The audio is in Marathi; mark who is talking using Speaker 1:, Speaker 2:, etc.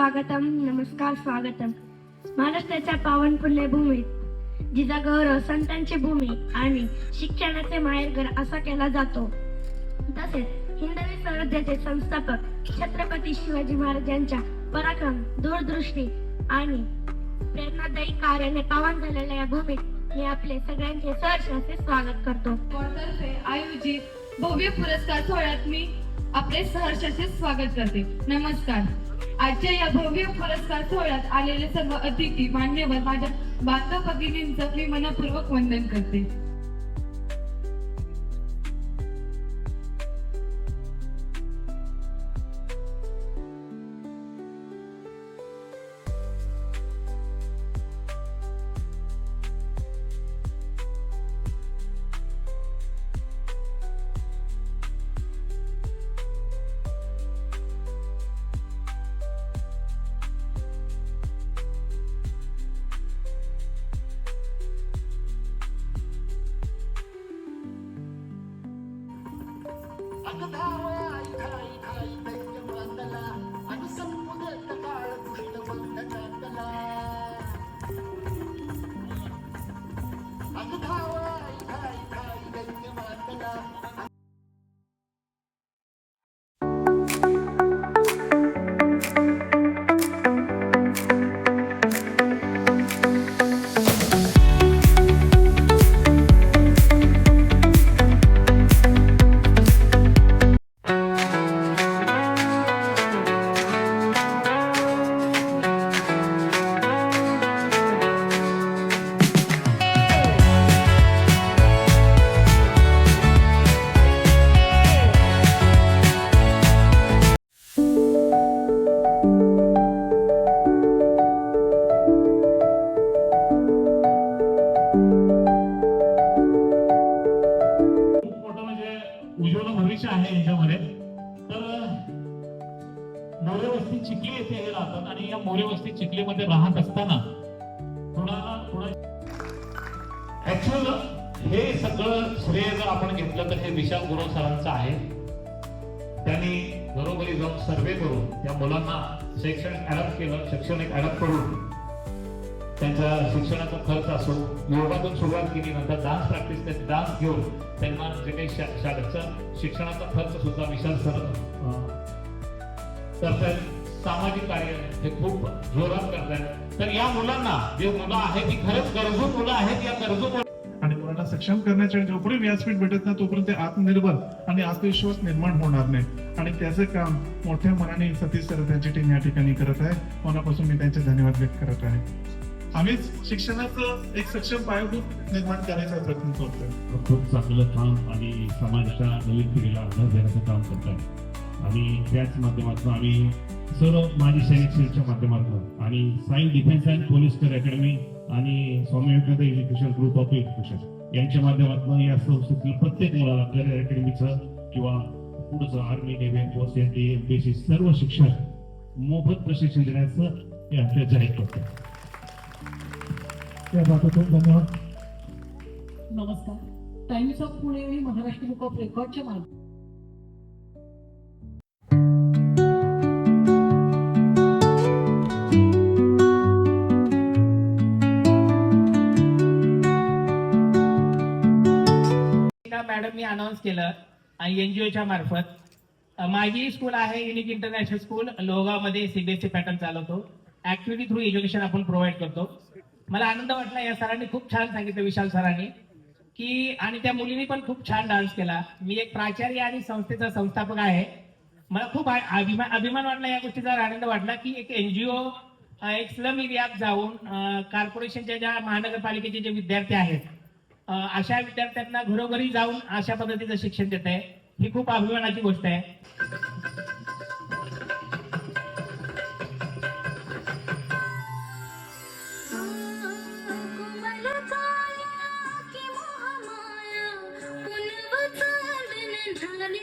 Speaker 1: स्वागतम, नमस्कार स्वागतम. महाराष्ट्राच्या पावन पुण्यभूमीत जिचा गौरव संतांची भूमी आणि शिक्षणाचे माहेरघर असा केला जातो, तसेच हिंदवी स्वराज्याचे संस्थापक छत्रपती शिवाजी महाराजांच्या पराक्रम, दूरदृष्टी आणि प्रेरणादायी कार्याने पावन झालेल्या या भूमीत मी आपले सगळ्यांचे सहर्ष असे स्वागत करतो.
Speaker 2: तर्फे आयोजित भव्य पुरस्कार सोहळ्यात मी आपले सहर्षाचे स्वागत करते. नमस्कार. आजच्या या भव्य पुरस्कार सोहळ्यात आलेले सर्व अतिथी, मान्यवर, माझ्या बांधव भगिनींचं मी मनपूर्वक वंदन करते.
Speaker 3: उज्ज्वल भविष्य आहे याच्यामध्ये. तर मोरेवस्ती चिखली येथे हे राहतात आणि या मोरेवस्ती चिखलीमध्ये राहत असताना ऍक्च्युअल हे सगळं श्रेय जर आपण घेतलं तर हे विशाल गुरव सरांचं आहे. त्यांनी घरोघरी जाऊन सर्वे करून त्या मुलांना शैक्षणिक ऍडॉप्ट केलं, शैक्षणिक ऍडॉप्ट करून त्यांच्या शिक्षणाचा खर्च असो, योगातून सुरुवात केली, नंतर डान्स प्रॅक्टिस, डान्स घेऊन त्यांना जे काही शाळेचं शिक्षणाचा खर्च सुद्धा विशाल सर करतात. सामाजिक कार्य हे खूप जोरात करतात. तर या मुलांना, जे मुलं आहेत ती खरंच गरजू मुलं आहेत, या गरजू
Speaker 4: आणि मुलांना सक्षम करण्याच्या जोपर्यंत व्यासपीठ भेटत नाही तोपर्यंत ते आत्मनिर्भर आणि आत्मविश्वास निर्माण होणार नाही. आणि त्याचे काम मोठ्या मनाने सतीश सर त्यांची टीम या ठिकाणी करत आहे. मनापासून मी त्यांचे धन्यवाद व्यक्त करत आहे. आम्हीच शिक्षणाचं एक सक्षम पायाभूत निर्माण करायचा प्रयत्न करतोय.
Speaker 3: खूप चांगलं काम आणि समाजाच्या नवीन पिढीला आधार देण्याचं काम करतात. आणि त्याच माध्यमातून आम्ही सर्व माजी सैनिक सेलच्या माध्यमातून आणि Sai defence and police career academy आणि Swami Vivekananda education group of education यांच्या माध्यमातून या संस्थेतील प्रत्येक मुलाला करिअर अकॅडमीचं किंवा पुढचं army, navy, air force, NDA, MPSC सर्व शिक्षण मोफत प्रशिक्षण देण्याचं हे आमच्या जाहीर करतो.
Speaker 4: त्या बाबतीत धन्यवाद.
Speaker 5: नमस्कार. टाइम्स ऑफ पुणे आणि महाराष्ट्र बुक ऑफ रेकॉर्डच्या माध्यमातून
Speaker 6: मॅडमनी अनाऊन्स केलं आणि एनजीओच्या मार्फत माझी स्कूल आहे युनिक इंटरनॅशनल स्कूल लोहगावमध्ये सीबीएसई पॅटर्न चालवतो. ऍक्टिव्हिटी थ्रू एज्युकेशन आपण प्रोव्हाइड करतो. मला आनंद वाटला, या सरांनी खूप छान सांगितलं, विशाल सरांनी, की आणि त्या मुलीने पण खूप छान डान्स केला. मी एक प्राचार्य आणि संस्थेचा संस्थापक आहे. मला खूप अभिमान वाटला, या गोष्टीचा आनंद वाटला की एक एनजीओ एक स्लम एरियात जाऊन कॉर्पोरेशनच्या ज्या महानगरपालिकेचे जे विद्यार्थी आहेत अशा विद्यार्थ्यांना घरोघरी जाऊन अशा पद्धतीचं शिक्षण देत आहे. ही खूप अभिमानाची गोष्ट आहे.
Speaker 1: झाली